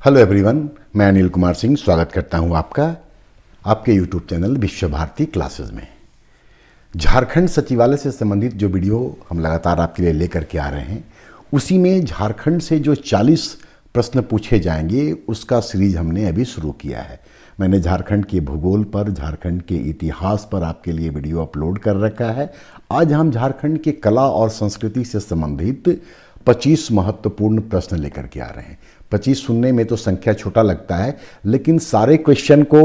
Hello everyone, मैं अनिल कुमार सिंह स्वागत करता हूं आपका आपके यूट्यूब चैनल विश्व भारती क्लासेस में। झारखंड सचिवालय से संबंधित जो वीडियो हम लगातार आपके लिए लेकर के आ रहे हैं, उसी में झारखंड से जो 40 प्रश्न पूछे जाएंगे उसका सीरीज हमने अभी शुरू किया है। मैंने झारखंड के भूगोल पर, झारखंड के इतिहास पर आपके लिए वीडियो अपलोड कर रखा है। आज हम झारखंड के कला और संस्कृति से संबंधित 25 महत्वपूर्ण प्रश्न लेकर के आ रहे हैं। 25 सुनने में तो संख्या छोटा लगता है, लेकिन सारे क्वेश्चन को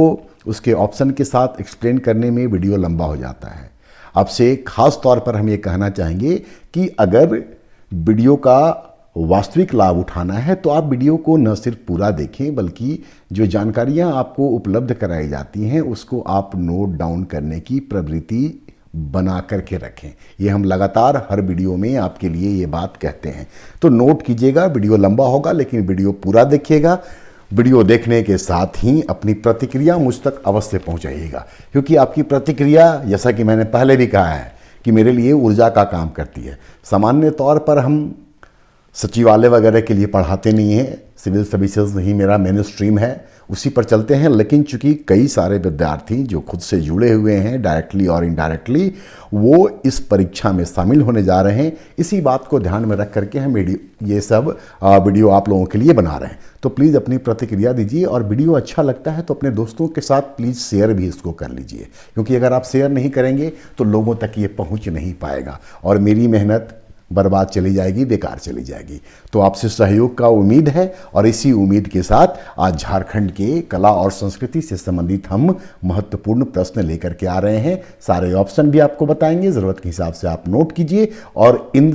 उसके ऑप्शन के साथ एक्सप्लेन करने में वीडियो लंबा हो जाता है। आपसे खास तौर पर हम ये कहना चाहेंगे कि अगर वीडियो का वास्तविक लाभ उठाना है तो आप वीडियो को न सिर्फ पूरा देखें, बल्कि जो जानकारियां आपको उपलब्ध कराई जाती हैं उसको आप नोट डाउन करने की प्रवृत्ति बना करके रखें। ये हम लगातार हर वीडियो में आपके लिए ये बात कहते हैं। तो नोट कीजिएगा, वीडियो लंबा होगा लेकिन वीडियो पूरा देखिएगा। वीडियो देखने के साथ ही अपनी प्रतिक्रिया मुझ तक अवश्य पहुंचाइएगा, क्योंकि आपकी प्रतिक्रिया, जैसा कि मैंने पहले भी कहा है, कि मेरे लिए ऊर्जा का काम करती है। सामान्य तौर पर हम सचिवालय वगैरह के लिए पढ़ाते नहीं हैं, सिविल सर्विसेज ही मेरा मेन स्ट्रीम है, उसी पर चलते हैं। लेकिन चूंकि कई सारे विद्यार्थी जो खुद से जुड़े हुए हैं डायरेक्टली और इनडायरेक्टली, वो इस परीक्षा में शामिल होने जा रहे हैं, इसी बात को ध्यान में रख करके हम ये सब वीडियो आप लोगों के लिए बना रहे हैं। तो प्लीज़ अपनी प्रतिक्रिया दीजिए, और वीडियो अच्छा लगता है तो अपने दोस्तों के साथ प्लीज़ शेयर भी इसको कर लीजिए, क्योंकि अगर आप शेयर नहीं करेंगे तो लोगों तक ये पहुँच नहीं पाएगा और मेरी मेहनत बर्बाद चली जाएगी, बेकार चली जाएगी। तो आपसे सहयोग का उम्मीद है, और इसी उम्मीद के साथ आज झारखंड के कला और संस्कृति से संबंधित हम महत्वपूर्ण प्रश्न लेकर के आ रहे हैं। सारे ऑप्शन भी आपको बताएंगे, ज़रूरत के हिसाब से आप नोट कीजिए, और इन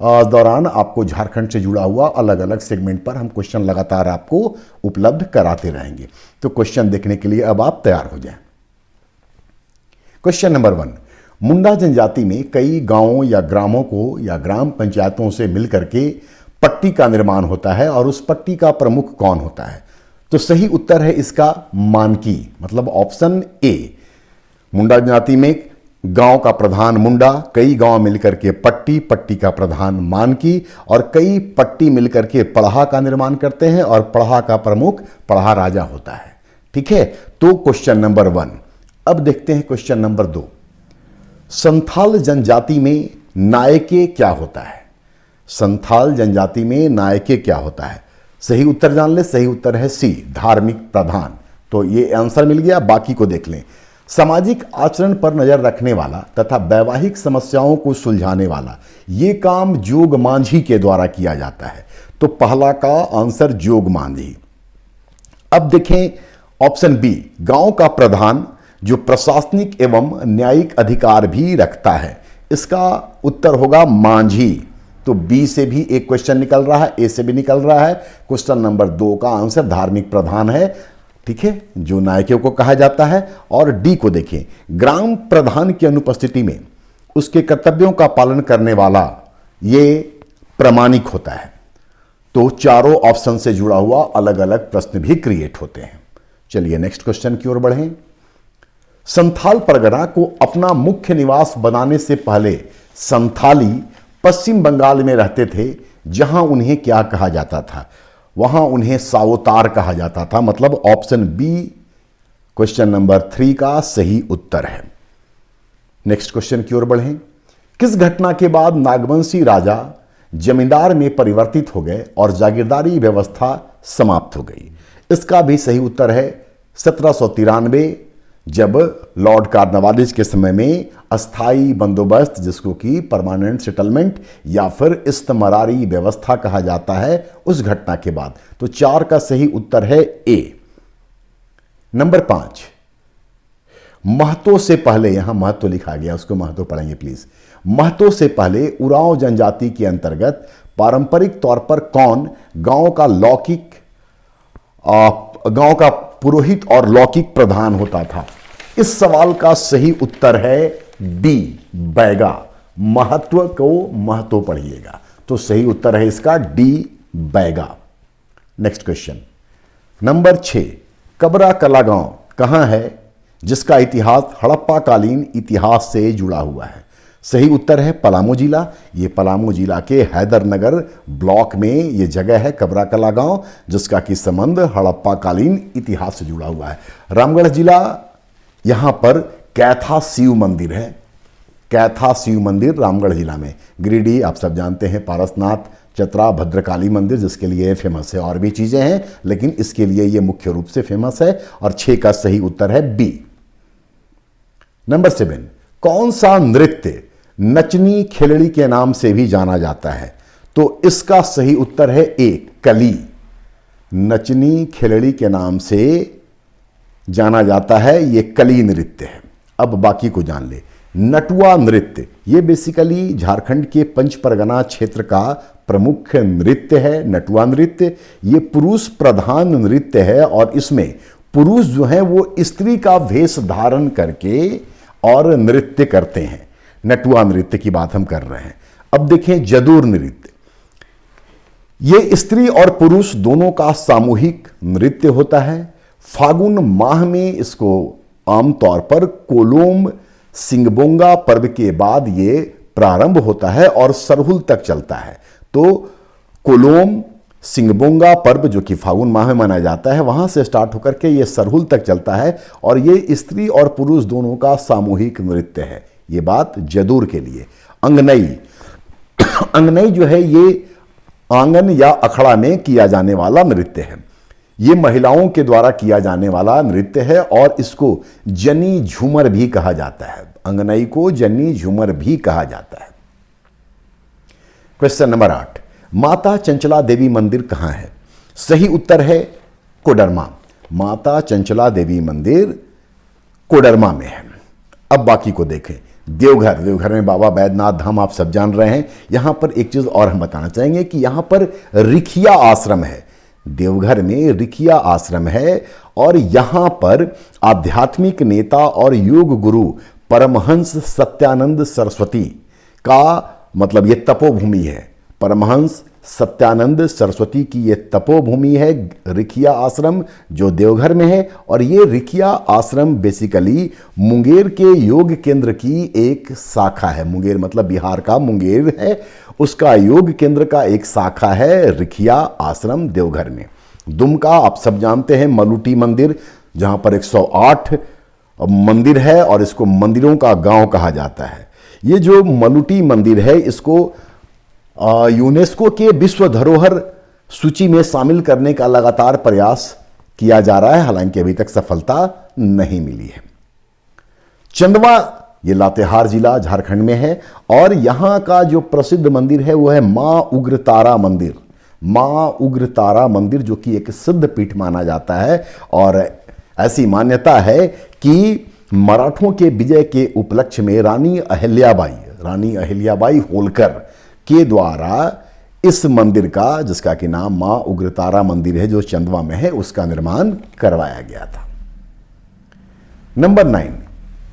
दौरान आपको झारखंड से जुड़ा हुआ अलग अलग सेगमेंट पर हम क्वेश्चन लगातार आपको उपलब्ध कराते रहेंगे। तो क्वेश्चन देखने के लिए अब आप तैयार हो जाएं। क्वेश्चन नंबर 1, मुंडा जनजाति में कई गांवों या ग्रामों को या ग्राम पंचायतों से मिलकर के पट्टी का निर्माण होता है, और उस पट्टी का प्रमुख कौन होता है? तो सही उत्तर है इसका मानकी, मतलब ऑप्शन ए। मुंडा जनजाति में गांव का प्रधान मुंडा, कई गांव मिलकर के पट्टी, पट्टी का प्रधान मानकी, और कई पट्टी मिलकर के पढ़ा का निर्माण करते हैं, और पढ़ा का प्रमुख पढ़ा राजा होता है। ठीक है, तो क्वेश्चन नंबर 1। अब देखते हैं क्वेश्चन नंबर 2। संथाल जनजाति में नायके क्या होता है? संथाल जनजाति में नायके क्या होता है? सही उत्तर जान ले। सही उत्तर है सी, धार्मिक प्रधान। तो ये आंसर मिल गया, बाकी को देख लें। सामाजिक आचरण पर नजर रखने वाला तथा वैवाहिक समस्याओं को सुलझाने वाला ये काम जोग मांझी के द्वारा किया जाता है। तो पहला का आंसर जोग मांझी। अब देखें ऑप्शन बी, गांव का प्रधान जो प्रशासनिक एवं न्यायिक अधिकार भी रखता है, इसका उत्तर होगा मांझी। तो बी से भी एक क्वेश्चन निकल रहा है, ए से भी निकल रहा है। क्वेश्चन नंबर 2 का आंसर धार्मिक प्रधान है, ठीक है, जो नायकों को कहा जाता है। और डी को देखें, ग्राम प्रधान की अनुपस्थिति में उसके कर्तव्यों का पालन करने वाला ये प्रामाणिक होता है। तो चारों ऑप्शन से जुड़ा हुआ अलग अलग प्रश्न भी क्रिएट होते हैं। चलिए नेक्स्ट क्वेश्चन की ओर बढ़ें। संथाल परगना को अपना मुख्य निवास बनाने से पहले संथाली पश्चिम बंगाल में रहते थे, जहां उन्हें क्या कहा जाता था? वहां उन्हें सावतार कहा जाता था। मतलब ऑप्शन बी क्वेश्चन नंबर 3 का सही उत्तर है। नेक्स्ट क्वेश्चन की ओर बढ़ें। किस घटना के बाद नागवंशी राजा जमींदार में परिवर्तित हो गए और जागीरदारी व्यवस्था समाप्त हो गई? इसका भी सही उत्तर है 1793, जब लॉर्ड कार्नवालिस के समय में अस्थाई बंदोबस्त, जिसको कि परमानेंट सेटलमेंट या फिर इस्तमरारी व्यवस्था कहा जाता है, उस घटना के बाद। तो 4 का सही उत्तर है ए। नंबर 5, महतो से पहले, यहां महतो लिखा गया, उसको महतो पढ़ेंगे प्लीज। महतो से पहले उरांव जनजाति के अंतर्गत पारंपरिक तौर पर कौन गांव का पुरोहित और लौकिक प्रधान होता था? इस सवाल का सही उत्तर है डी, बैगा। महत्व को महतो पढ़िएगा। तो सही उत्तर है इसका D, Baiga. Next question number 6, कबरा कला गांव कहां है जिसका इतिहास हड़प्पा कालीन इतिहास से जुड़ा हुआ है? सही उत्तर है पलामू जिला। ये पलामू जिला के हैदरनगर ब्लॉक में ये जगह है कबराकला गांव, जिसका कि संबंध हड़प्पा कालीन इतिहास से जुड़ा हुआ है। रामगढ़ जिला, यहां पर कैथा शिव मंदिर है। कैथा शिव मंदिर रामगढ़ जिला में। गिरिडीह आप सब जानते हैं पारसनाथ, चतरा, भद्रकाली मंदिर जिसके लिए फेमस है। और भी चीजें हैं लेकिन इसके लिए ये मुख्य रूप से फेमस है। और 6 का सही उत्तर है बी। नंबर 7, कौन सा नृत्य नचनी खिलड़ी के नाम से भी जाना जाता है? तो इसका सही उत्तर है ए, कली। नचनी खिलड़ी के नाम से जाना जाता है, ये कली नृत्य है। अब बाकी को जान ले। नटुआ नृत्य, ये बेसिकली झारखंड के पंच परगना क्षेत्र का प्रमुख नृत्य है। नटुआ नृत्य ये पुरुष प्रधान नृत्य है और इसमें पुरुष जो है वो स्त्री का वेश धारण करके और नृत्य करते हैं। नटुआ नृत्य की बात हम कर रहे हैं। अब देखें जदूर नृत्य, ये स्त्री और पुरुष दोनों का सामूहिक नृत्य होता है। फागुन माह में इसको आमतौर पर कोलोम सिंगबोंगा पर्व के बाद ये प्रारंभ होता है और सरहुल तक चलता है। तो कोलोम सिंगबोंगा पर्व जो कि फागुन माह में मनाया जाता है, वहां से स्टार्ट होकर के ये सरहुल तक चलता है और ये स्त्री और पुरुष दोनों का सामूहिक नृत्य है। ये बात जदूर के लिए। अंगनई, अंगनई जो है ये आंगन या अखड़ा में किया जाने वाला नृत्य है। ये महिलाओं के द्वारा किया जाने वाला नृत्य है और इसको जनी झूमर भी कहा जाता है। अंगनई को जनी झूमर भी कहा जाता है। क्वेश्चन नंबर 8, माता चंचला देवी मंदिर कहां है? सही उत्तर है कोडरमा। माता चंचला देवी मंदिर कोडरमा में है। अब बाकी को देखें। देवघर, देवघर में बाबा बैद्यनाथ धाम आप सब जान रहे हैं। यहां पर एक चीज और हम बताना चाहेंगे कि यहां पर रिखिया आश्रम है। देवघर में रिखिया आश्रम है और यहां पर आध्यात्मिक नेता और योग गुरु परमहंस सत्यानंद सरस्वती का मतलब ये तपोभूमि है। परमहंस सत्यानंद सरस्वती की ये तपोभूमि है रिखिया आश्रम जो देवघर में है। और ये रिखिया आश्रम बेसिकली मुंगेर के योग केंद्र की एक शाखा है। मुंगेर मतलब बिहार का मुंगेर है, उसका योग केंद्र का एक शाखा है रिखिया आश्रम देवघर में। दुमका आप सब जानते हैं मलुटी मंदिर, जहां पर 108 मंदिर है और इसको मंदिरों का गांव कहा जाता है। ये जो मलुटी मंदिर है इसको यूनेस्को के विश्व धरोहर सूची में शामिल करने का लगातार प्रयास किया जा रहा है, हालांकि अभी तक सफलता नहीं मिली है। चंदवा, ये लातेहार जिला झारखंड में है और यहां का जो प्रसिद्ध मंदिर है वो है मां उग्रतारा मंदिर। मां उग्रतारा मंदिर जो कि एक सिद्ध पीठ माना जाता है और ऐसी मान्यता है कि मराठों के विजय के उपलक्ष्य में रानी अहिल्याबाई होलकर के द्वारा इस मंदिर का, जिसका कि नाम मां उग्रतारा मंदिर है जो चंदवा में है, उसका निर्माण करवाया गया था। नंबर 9,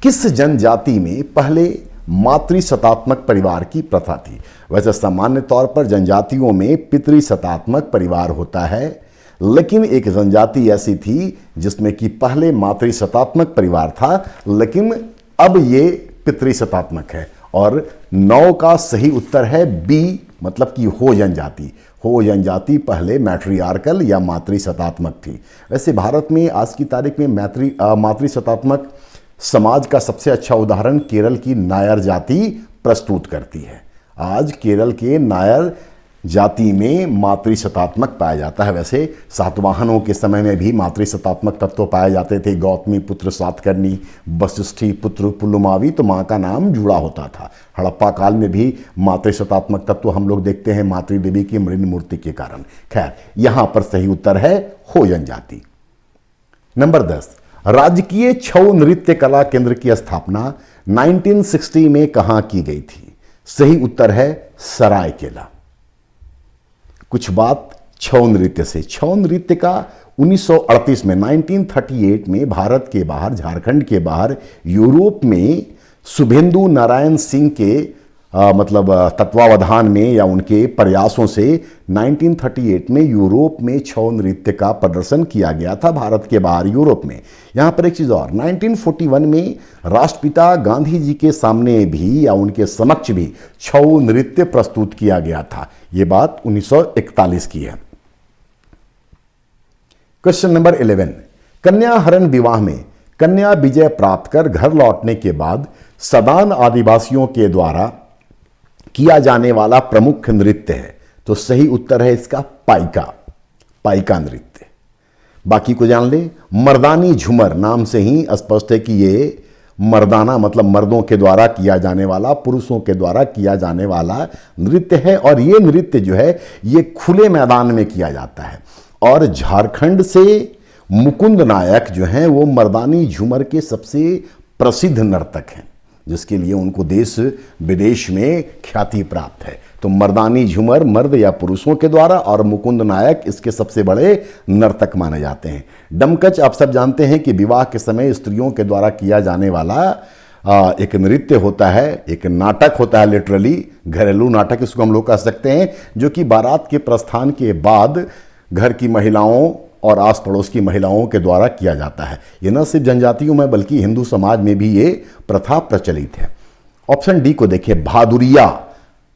किस जनजाति में पहले मातृशतात्मक परिवार की प्रथा थी? वैसे सामान्य तौर पर जनजातियों में पितृशतात्मक परिवार होता है, लेकिन एक जनजाति ऐसी थी जिसमें कि पहले मातृशतात्मक परिवार था लेकिन अब ये पितृशतात्मक है। और 9 का सही उत्तर है बी, मतलब कि हो जनजाति। हो जनजाति पहले मैट्रियार्कल या मातृशतात्मक थी। वैसे भारत में आज की तारीख में मातृशतात्मक समाज का सबसे अच्छा उदाहरण केरल की नायर जाति प्रस्तुत करती है। आज केरल के नायर जाति में मातृशतात्मक पाया जाता है। वैसे सातवाहनों के समय में भी मातृशतात्मक तत्व पाए जाते थे। गौतमी पुत्र सातकर्णी, वशिष्ठी पुत्र पुलुमावी, तो माँ का नाम जुड़ा होता था। हड़प्पा काल में भी मातृशतात्मक तत्व हम लोग देखते हैं मातृ देवी की मृण मूर्ति के कारण। खैर, यहां पर सही उत्तर है हो जनजाति। नंबर 10, राजकीय छऊ नृत्य कला केंद्र की स्थापना 1960 में कहां की गई थी? सही उत्तर है सरायकेला। कुछ बात छऊ नृत्य से। छऊ नृत्य का 1938 में 1938 में भारत के बाहर, झारखंड के बाहर यूरोप में शुभेंदु नारायण सिंह के मतलब तत्वावधान में या उनके प्रयासों से 1938 में यूरोप में छऊ नृत्य का प्रदर्शन किया गया था, भारत के बाहर यूरोप में। यहाँ पर एक चीज़ और, 1941 में राष्ट्रपिता गांधी जी के सामने भी या उनके समक्ष भी छऊ नृत्य प्रस्तुत किया गया था। ये बात 1941 की है। क्वेश्चन नंबर 11, कन्या हरण विवाह में कन्या विजय प्राप्त कर घर लौटने के बाद सदान आदिवासियों के द्वारा किया जाने वाला प्रमुख नृत्य है। तो सही उत्तर है इसका पाइका, पाइका नृत्य। बाकी को जान ले, मर्दानी झूमर नाम से ही स्पष्ट है कि ये मर्दाना मतलब मर्दों के द्वारा किया जाने वाला, पुरुषों के द्वारा किया जाने वाला नृत्य है। और ये नृत्य जो है ये खुले मैदान में किया जाता है। और झारखंड से मुकुंद नायक जो हैं वो मर्दानी झूमर के सबसे प्रसिद्ध नर्तक हैं, जिसके लिए उनको देश विदेश में ख्याति प्राप्त है। तो मर्दानी झूमर मर्द या पुरुषों के द्वारा और मुकुंद नायक इसके सबसे बड़े नर्तक माने जाते हैं। डमकच आप सब जानते हैं कि विवाह के समय स्त्रियों के द्वारा किया जाने वाला एक नृत्य होता है, एक नाटक होता है, लिटरली घरेलू नाटक इसको हम लोग कह सकते हैं, जो कि बारात के प्रस्थान के बाद घर की महिलाओं और आस पड़ोस की महिलाओं के द्वारा किया जाता है। यह न सिर्फ जनजातियों में बल्कि हिंदू समाज में भी ये प्रथा प्रचलित है। ऑप्शन डी को देखिए, भादुरिया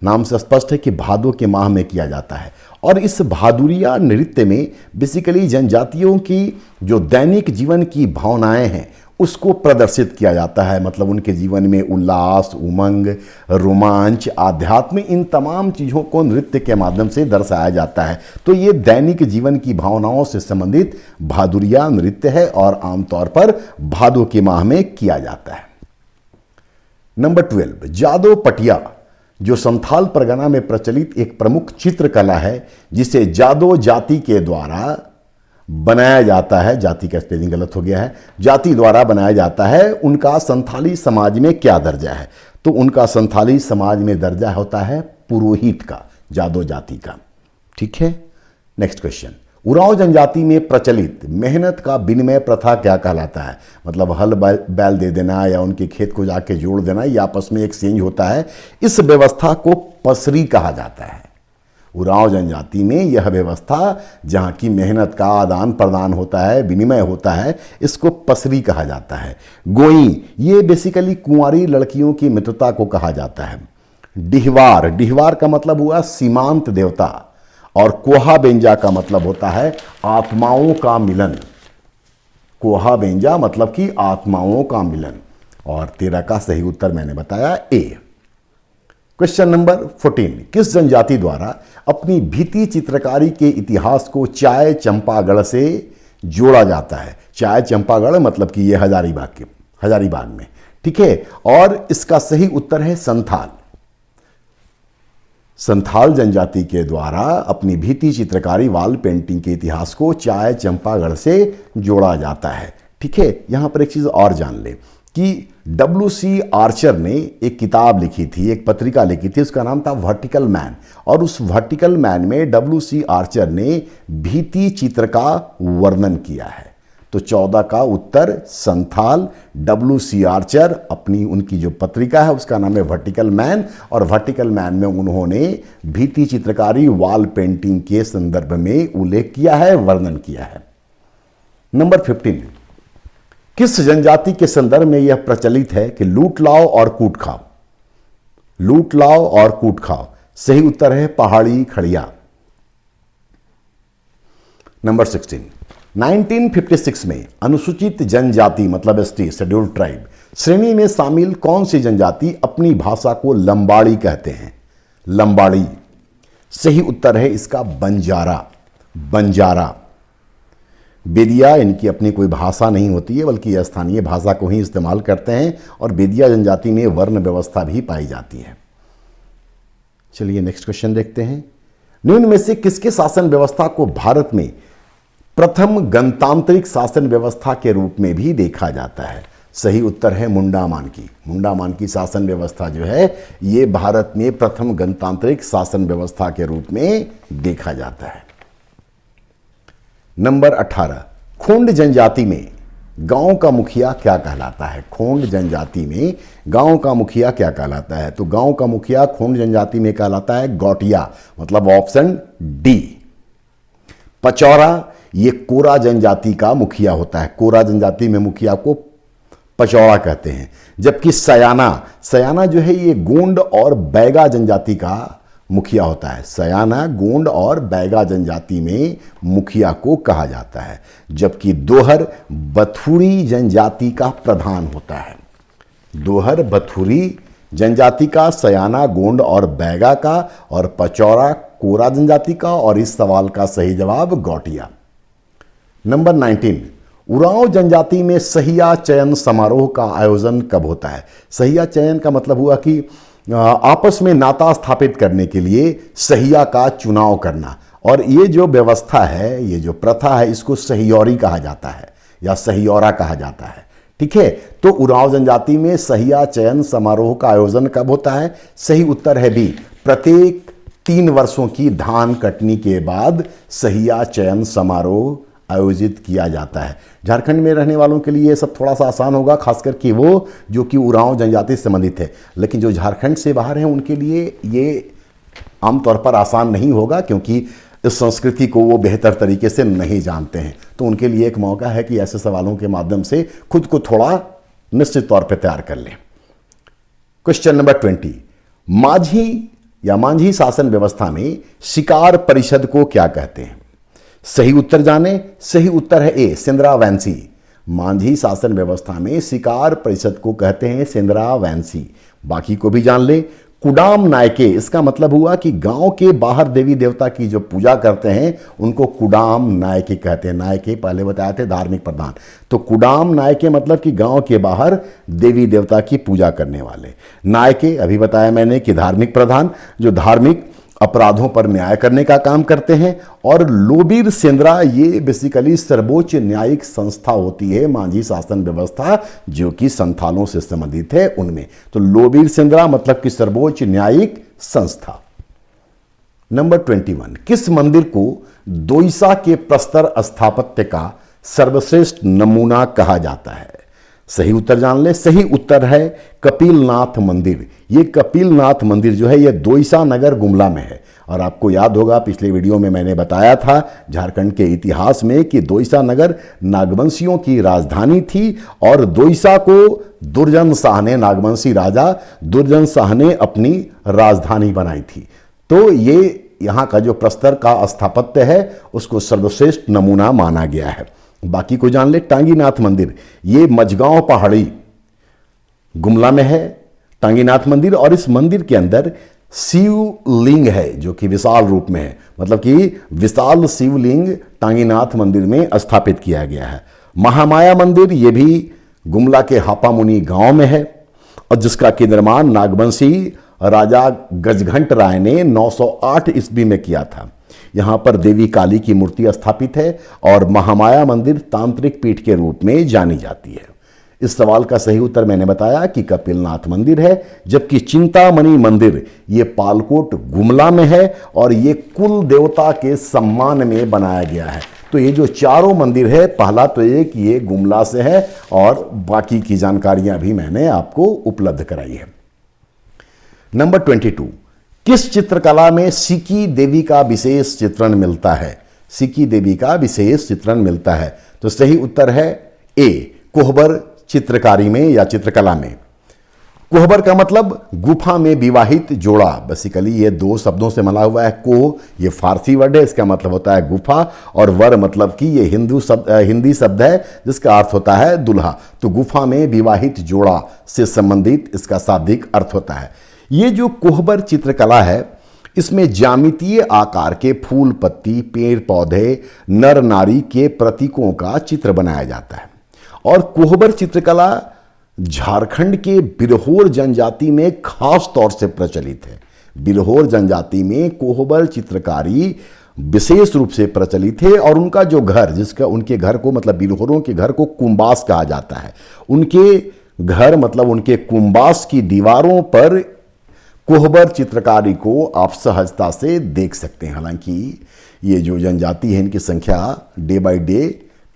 नाम से स्पष्ट है कि भादों के माह में किया जाता है। और इस भादुरिया नृत्य में बेसिकली जनजातियों की जो दैनिक जीवन की भावनाएं हैं उसको प्रदर्शित किया जाता है। मतलब उनके जीवन में उल्लास, उमंग, रोमांच, आध्यात्म, इन तमाम चीज़ों को नृत्य के माध्यम से दर्शाया जाता है। तो ये दैनिक जीवन की भावनाओं से संबंधित भादुरिया नृत्य है और आमतौर पर भादों के माह में किया जाता है। नंबर 12, जादो पटिया जो संथाल परगना में प्रचलित एक प्रमुख चित्रकला है, जिसे जादो जाति के द्वारा बनाया जाता है। जाति का स्पेलिंग गलत हो गया है, जाति द्वारा बनाया जाता है। उनका संथाली समाज में क्या दर्जा है? तो उनका संथाली समाज में दर्जा होता है पुरोहित का, जादो जाति का। ठीक है, नेक्स्ट क्वेश्चन, उरांव जनजाति में प्रचलित मेहनत का विनिमय प्रथा क्या कहलाता है? मतलब हल बैल दे देना या उनके खेत को जाके जोड़ देना, ये आपस में एक्सचेंज होता है। इस व्यवस्था को पसरी कहा जाता है। उरांव जनजाति में यह व्यवस्था जहाँ की मेहनत का आदान प्रदान होता है, विनिमय होता है, इसको पसरी कहा जाता है। गोई, ये बेसिकली कुंवारी लड़कियों की मित्रता को कहा जाता है। डिहवार, डिहवार का मतलब हुआ सीमांत देवता। और कोहा बेंजा का मतलब होता है आत्माओं का मिलन। कोहा बेंजा मतलब कि आत्माओं का मिलन। और 13 का सही उत्तर मैंने बताया ए। क्वेश्चन नंबर 14, किस जनजाति द्वारा अपनी भित्ति चित्रकारी के इतिहास को चाय चंपागढ़ से जोड़ा जाता है? चाय चंपागढ़ मतलब कि ये हजारीबाग में। ठीक है, और इसका सही उत्तर है संथाल। संथाल जनजाति के द्वारा अपनी भित्ति चित्रकारी वॉल पेंटिंग के इतिहास को चाय चंपागढ़ से जोड़ा जाता है। ठीक है, यहां पर एक चीज और जान ले कि W.C. आर्चर ने एक किताब लिखी थी, एक पत्रिका लिखी थी, उसका नाम था वर्टिकल मैन। और उस वर्टिकल मैन में W.C. आर्चर ने भित्ति चित्र का वर्णन किया है। तो 14 का उत्तर संथाल। W.C. आर्चर अपनी उनकी जो पत्रिका है उसका नाम है वर्टिकल मैन, और वर्टिकल मैन में उन्होंने भित्ति चित्रकारी वॉल पेंटिंग के संदर्भ में उल्लेख किया है, वर्णन किया है। नंबर 15, किस जनजाति के संदर्भ में यह प्रचलित है कि लूट लाओ और कूट खाओ? लूट लाओ और कूट खाओ, सही उत्तर है पहाड़ी खड़िया। नंबर 16, 1956 में अनुसूचित जनजाति मतलब एसटी शेड्यूल्ड ट्राइब श्रेणी में शामिल कौन सी जनजाति अपनी भाषा को लंबाड़ी कहते हैं? लंबाड़ी, सही उत्तर है इसका बंजारा। बंजारा, बेदिया इनकी अपनी कोई भाषा नहीं होती है, बल्कि यह स्थानीय भाषा को ही इस्तेमाल करते हैं। और बेदिया जनजाति में वर्ण व्यवस्था भी पाई जाती है। चलिए नेक्स्ट क्वेश्चन देखते हैं। निम्न में से किसके शासन व्यवस्था को भारत में प्रथम गणतांत्रिक शासन व्यवस्था के रूप में भी देखा जाता है? सही उत्तर है मुंडामान की। मुंडामान की शासन व्यवस्था जो है ये भारत में प्रथम गणतांत्रिक शासन व्यवस्था के रूप में देखा जाता है। नंबर 18, खोंड जनजाति में गांव का मुखिया क्या कहलाता है? खोंड जनजाति में गांव का मुखिया क्या कहलाता है? तो गांव का मुखिया खोंड जनजाति में कहलाता है गौटिया, मतलब ऑप्शन डी। पचौरा, ये कोरा जनजाति का मुखिया होता है। कोरा जनजाति में मुखिया को पचौड़ा कहते हैं। जबकि सयाना, सयाना जो है ये गोंड और बैगा जनजाति का मुखिया होता है। सयाना गोंड और बैगा जनजाति में मुखिया को कहा जाता है। जबकि दोहर बथुड़ी जनजाति का प्रधान होता है। दोहर बथुड़ी जनजाति का, सयाना गोंड और बैगा का, और पचौरा कोरा जनजाति का। और इस सवाल का सही जवाब गौटिया। नंबर 19, उरांव जनजाति में सहिया चयन समारोह का आयोजन कब होता है? सहिया चयन का मतलब हुआ कि आपस में नाता स्थापित करने के लिए सहिया का चुनाव करना। और ये जो व्यवस्था है, ये जो प्रथा है, इसको सहियोरी कहा जाता है या सहियोरा कहा जाता है। ठीक है, तो उरांव जनजाति में सहिया चयन समारोह का आयोजन कब होता है? सही उत्तर है बी, प्रत्येक 3 वर्षों की धान कटनी के बाद सहिया चयन समारोह आयोजित किया जाता है। झारखंड में रहने वालों के लिए ये सब थोड़ा सा आसान होगा, खासकर कि वो जो कि उरांव जनजाति से संबंधित है। लेकिन जो झारखंड से बाहर हैं उनके लिए ये आमतौर पर आसान नहीं होगा, क्योंकि इस संस्कृति को वो बेहतर तरीके से नहीं जानते हैं। तो उनके लिए एक मौका है कि ऐसे सवालों के माध्यम से खुद को थोड़ा निश्चित तौर पर तैयार कर लें। क्वेश्चन नंबर 20, माझी या मांझी शासन व्यवस्था में शिकार परिषद को क्या कहते हैं? सही उत्तर जाने। सही उत्तर है ए, सेंद्रा वैंसी। मांझी शासन व्यवस्था में शिकार परिषद को कहते हैं सेंद्रा वैंसी। बाकी को भी जान ले। कुडाम नायके, इसका मतलब हुआ कि गांव के बाहर देवी देवता की जो पूजा करते हैं उनको कुडाम नायके कहते हैं। नायके पहले बताए थे धार्मिक प्रधान, तो कुडाम नायके मतलब कि गांव के बाहर देवी देवता की पूजा करने वाले। नायके अभी बताया मैंने कि धार्मिक प्रधान, जो धार्मिक अपराधों पर न्याय करने का काम करते हैं। और लोबीर सेंद्रा, ये बेसिकली सर्वोच्च न्यायिक संस्था होती है मांझी शासन व्यवस्था, जो कि संथालों से संबंधित है उनमें। तो लोबीर सेंद्रा मतलब कि सर्वोच्च न्यायिक संस्था। नंबर 21, किस मंदिर को दोईसा के प्रस्तर स्थापत्य का सर्वश्रेष्ठ नमूना कहा जाता है? सही उत्तर जान ले। सही उत्तर है कपिलनाथ मंदिर। ये कपिलनाथ मंदिर जो है ये दोईसा नगर गुमला में है। और आपको याद होगा पिछले वीडियो में मैंने बताया था झारखंड के इतिहास में कि दोईसा नगर नागवंशियों की राजधानी थी और दोईसा को दुर्जन शाह ने, नागवंशी राजा दुर्जन शाह ने अपनी राजधानी बनाई थी। तो ये यहाँ का जो प्रस्तर का स्थापत्य है उसको सर्वश्रेष्ठ नमूना माना गया है। बाकी को जान ले। टांगीनाथ मंदिर, ये मझगांव पहाड़ी गुमला में है टांगीनाथ मंदिर। और इस मंदिर के अंदर शिवलिंग है जो कि विशाल रूप में है, मतलब कि विशाल शिवलिंग टांगीनाथ मंदिर में स्थापित किया गया है। महामाया मंदिर, ये भी गुमला के हापामुनि गांव में है और जिसका कि निर्माण नागवंशी राजा गजघंट राय ने 908 ईस्वी में किया था। यहाँ पर देवी काली की मूर्ति स्थापित है और महामाया मंदिर तांत्रिक पीठ के रूप में जानी जाती है। इस सवाल का सही उत्तर मैंने बताया कि कपिलनाथ मंदिर है। जबकि चिंतामणि मंदिर ये पालकोट गुमला में है और ये कुल देवता के सम्मान में बनाया गया है। तो ये जो चारों मंदिर है, पहला तो एक ये गुमला से है और बाकी की जानकारियां भी मैंने आपको उपलब्ध कराई है। नंबर 22, किस चित्रकला में सिकी देवी का विशेष चित्रण मिलता है? सिकी देवी का विशेष चित्रण मिलता है। तो सही उत्तर है ए, कोहबर चित्रकारी में या चित्रकला में। कोहबर का मतलब गुफा में विवाहित जोड़ा। बेसिकली ये 2 शब्दों से मिला हुआ है। कोह ये फारसी वर्ड है, इसका मतलब होता है गुफा, और वर मतलब कि ये हिंदी शब्द है जिसका अर्थ होता है दूल्हा। तो गुफा में विवाहित जोड़ा से संबंधित इसका शाब्दिक अर्थ होता है। ये जो कोहबर चित्रकला है इसमें ज्यामितीय आकार के फूल, पत्ती, पेड़ पौधे, नर नारी के प्रतीकों का चित्र बनाया जाता है। और कोहबर चित्रकला झारखंड के बिरहोर जनजाति में खास तौर से प्रचलित है। बिरहोर जनजाति में कोहबर चित्रकारी विशेष रूप से प्रचलित है और उनका जो घर, जिसका उनके घर को मतलब बिरहोरों के घर को कुंबास कहा जाता है। उनके घर मतलब उनके कुंबास की दीवारों पर कोहबर चित्रकारी को आप सहजता से देख सकते हैं। हालांकि ये जो जनजाति है इनकी संख्या डे बाय डे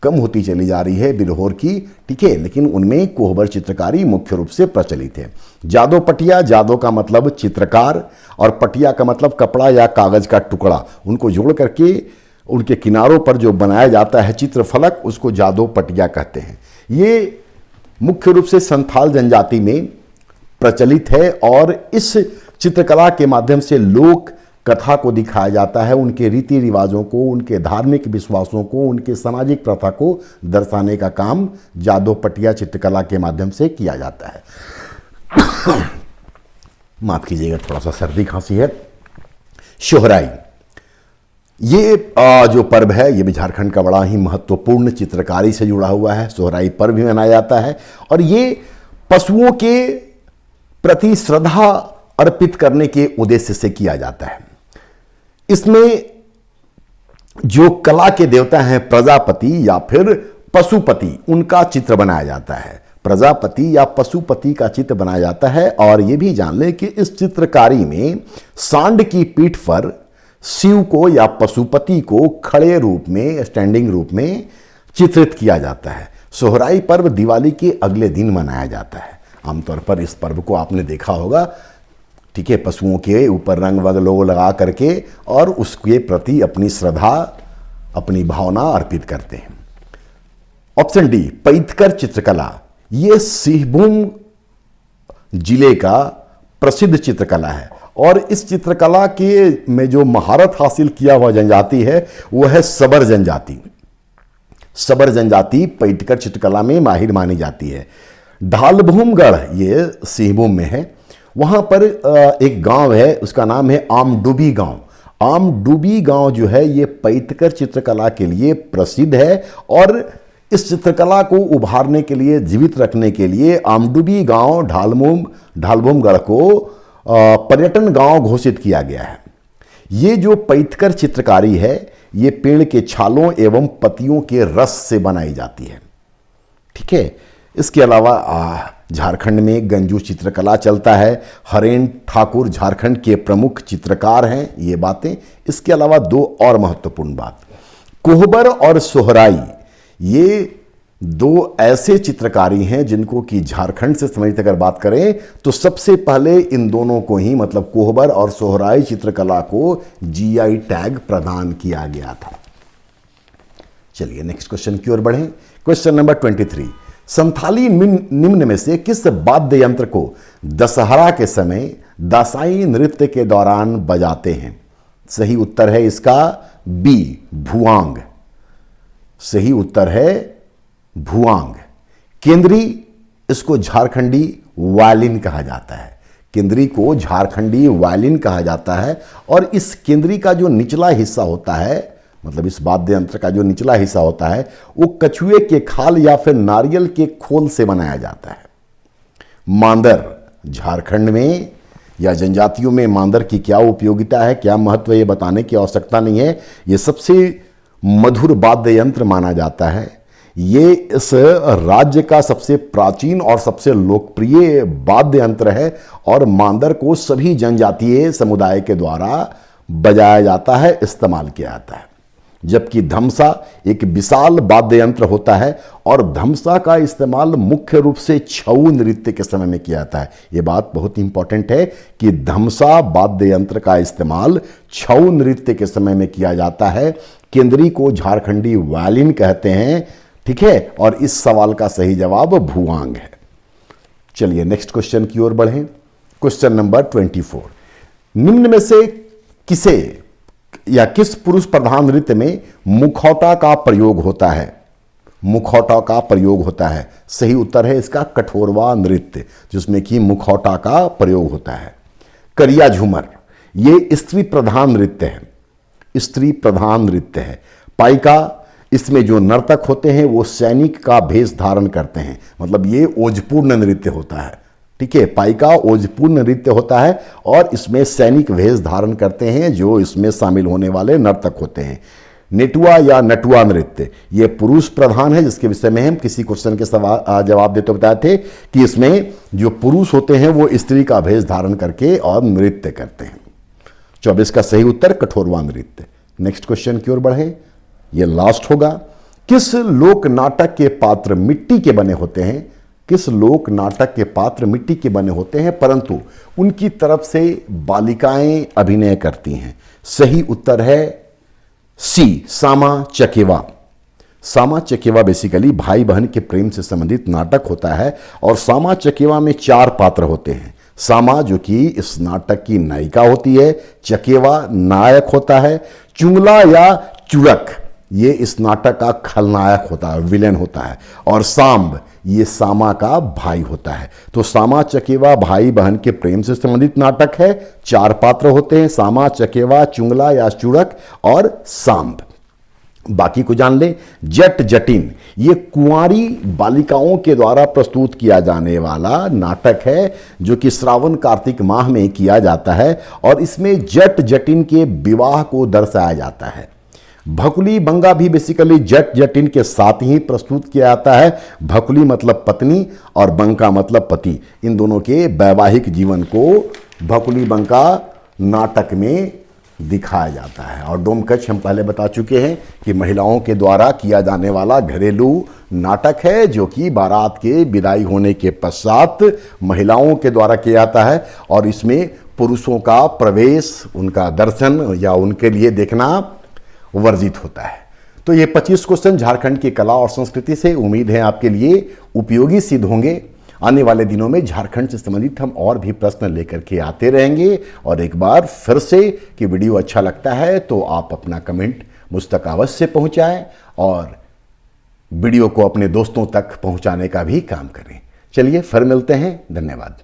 कम होती चली जा रही है बिल्होर की, ठीक है, लेकिन उनमें कोहबर चित्रकारी मुख्य रूप से प्रचलित है। जादो पटिया, जादो का मतलब चित्रकार और पटिया का मतलब कपड़ा या कागज का टुकड़ा, उनको जोड़ करके उनके किनारों पर जो बनाया जाता है चित्रफलक, उसको जादो पटिया कहते हैं। ये मुख्य रूप से संथाल जनजाति में प्रचलित है और इस चित्रकला के माध्यम से लोक कथा को दिखाया जाता है, उनके रीति रिवाजों को, उनके धार्मिक विश्वासों को, उनके सामाजिक प्रथा को दर्शाने का काम जादो पटिया चित्रकला के माध्यम से किया जाता है। माफ कीजिएगा, थोड़ा सा सर्दी खांसी है। सोहराई, ये जो पर्व है ये भी झारखंड का बड़ा ही महत्वपूर्ण चित्रकारी से जुड़ा हुआ है। सोहराई पर्व भी मनाया जाता है और ये पशुओं के प्रति श्रद्धा अर्पित करने के उद्देश्य से किया जाता है। इसमें जो कला के देवता हैं प्रजापति या फिर पशुपति, उनका चित्र बनाया जाता है। प्रजापति या पशुपति का चित्र बनाया जाता है और यह भी जान लें कि इस चित्रकारी में सांड की पीठ पर शिव को या पशुपति को खड़े रूप में, स्टैंडिंग रूप में चित्रित किया जाता है। सोहराई पर्व दिवाली के अगले दिन मनाया जाता है। आमतौर पर इस पर्व को आपने देखा होगा, ठीक है, पशुओं के ऊपर रंग वग लोगो लगा करके और उसके प्रति अपनी श्रद्धा, अपनी भावना अर्पित करते हैं। ऑप्शन डी, पैतकर चित्रकला, ये सिंहभूम जिले का प्रसिद्ध चित्रकला है और इस चित्रकला के में जो महारत हासिल किया हुआ जनजाति है वो है सबर जनजाति। सबर जनजाति पैटकर चित्रकला में माहिर मानी जाती है। ढालभूमगढ़ ये सिंहभूम में है, वहां पर एक गांव है, उसका नाम है आमडुबी गांव। आमडुबी गांव जो है ये पैटकर चित्रकला के लिए प्रसिद्ध है और इस चित्रकला को उभारने के लिए, जीवित रखने के लिए आमडुबी गांव ढालभूमगढ़ को पर्यटन गांव घोषित किया गया है। ये जो पैटकर चित्रकारी है ये पेड़ के छालों एवं पत्तियों के रस से बनाई जाती है, ठीक है। इसके अलावा झारखंड में गंजू चित्रकला चलता है। हरेन ठाकुर झारखंड के प्रमुख चित्रकार हैं, ये बातें। इसके अलावा दो और महत्वपूर्ण बात, कोहबर और सोहराई, ये दो ऐसे चित्रकारी हैं जिनको कि झारखंड से समझते अगर बात करें तो सबसे पहले इन दोनों को ही, मतलब कोहबर और सोहराई चित्रकला को जीआई टैग प्रदान किया गया था। चलिए नेक्स्ट क्वेश्चन की ओर बढ़ें। क्वेश्चन नंबर 23, संथाली निम्न में से किस वाद्य यंत्र को दशहरा के समय दासाई नृत्य के दौरान बजाते हैं? सही उत्तर है इसका बी, भुआंग। सही उत्तर है भुआंग। केंद्री, इसको झारखंडी वायलिन कहा जाता है। केंद्री को झारखंडी वायलिन कहा जाता है और इस केंद्री का जो निचला हिस्सा होता है, मतलब इस वाद्य यंत्र का जो निचला हिस्सा होता है वो कछुए के खाल या फिर नारियल के खोल से बनाया जाता है। मांदर, झारखंड में या जनजातियों में मांदर की क्या उपयोगिता है, क्या महत्व, ये बताने की आवश्यकता नहीं है। ये सबसे मधुर वाद्य यंत्र माना जाता है। ये इस राज्य का सबसे प्राचीन और सबसे लोकप्रिय वाद्य यंत्र है और मांदर को सभी जनजातीय समुदाय के द्वारा बजाया जाता है, इस्तेमाल किया जाता है। जबकि धमसा एक विशाल वाद्य यंत्र होता है और धमसा का इस्तेमाल मुख्य रूप से छऊ नृत्य के समय में किया जाता है। ये बात बहुत इंपॉर्टेंट है कि धमसा वाद्य यंत्र का इस्तेमाल छऊ नृत्य के समय में किया जाता है। केंद्री को झारखंडी वायलिन कहते हैं, ठीक है, और इस सवाल का सही जवाब भुआंग है। चलिए नेक्स्ट क्वेश्चन की ओर बढ़ें। क्वेश्चन नंबर 24, निम्न में से किसे या किस पुरुष प्रधान नृत्य में मुखौटा का प्रयोग होता है? मुखौटा का प्रयोग होता है। सही उत्तर है इसका कठोरवा नृत्य, जिसमें कि मुखौटा का प्रयोग होता है। करिया झूमर, ये स्त्री प्रधान नृत्य है, स्त्री प्रधान नृत्य है। पाइका, इसमें जो नर्तक होते हैं वो सैनिक का भेष धारण करते हैं, मतलब ये ओजपूर्ण नृत्य होता है, ठीक है। पाइका ओजपूर्ण नृत्य होता है और इसमें सैनिक भेष धारण करते हैं जो इसमें शामिल होने वाले नर्तक होते हैं। नेटुआ या नटुआ नृत्य, ये पुरुष प्रधान है, जिसके विषय में हम किसी क्वेश्चन के जवाब देते बताए थे कि इसमें जो पुरुष होते हैं वो स्त्री का भेष धारण करके और नृत्य करते हैं। 24 का सही उत्तर कठोरवा नृत्य। नेक्स्ट क्वेश्चन की ओर बढ़े, ये लास्ट होगा। किस लोक नाटक के पात्र मिट्टी के बने होते हैं? किस लोक नाटक के पात्र मिट्टी के बने होते हैं परंतु उनकी तरफ से बालिकाएं अभिनय करती हैं? सही उत्तर है सी, सामा चकेवा। सामा चकेवा बेसिकली भाई बहन के प्रेम से संबंधित नाटक होता है और सामा चकेवा में 4 पात्र होते हैं। सामा जो कि इस नाटक की नायिका होती है, चकेवा नायक होता है, चुंगला या चुड़क ये इस नाटक का खलनायक होता है, विलेन होता है, और सांब ये सामा का भाई होता है। तो सामा चकेवा भाई बहन के प्रेम से संबंधित नाटक है। 4 पात्र होते हैं, सामा चकेवा, चुंगला या चुड़क और सांब। बाकी को जान ले। जट जटिन ये कुंवारी बालिकाओं के द्वारा प्रस्तुत किया जाने वाला नाटक है जो कि श्रावण कार्तिक माह में किया जाता है और इसमें जट जटिन के विवाह को दर्शाया जाता है। भकुली बंगा भी बेसिकली जट जटिन के साथ ही प्रस्तुत किया जाता है। भकुली मतलब पत्नी और बंका मतलब पति। इन दोनों के वैवाहिक जीवन को भकुली बंका नाटक में दिखाया जाता है। और डोमकच हम पहले बता चुके हैं कि महिलाओं के द्वारा किया जाने वाला घरेलू नाटक है जो कि बारात के विदाई होने के पश्चात महिलाओं के द्वारा किया जाता है और इसमें पुरुषों का प्रवेश, उनका दर्शन या उनके लिए देखना वर्जित होता है। तो ये 25 क्वेश्चन झारखंड की कला और संस्कृति से उम्मीद है आपके लिए उपयोगी सिद्ध होंगे। आने वाले दिनों में झारखंड से संबंधित हम और भी प्रश्न लेकर के आते रहेंगे। और एक बार फिर से कि वीडियो अच्छा लगता है तो आप अपना कमेंट मुझ तक अवश्य पहुंचाएं और वीडियो को अपने दोस्तों तक पहुंचाने का भी काम करें। चलिए फिर मिलते हैं। धन्यवाद।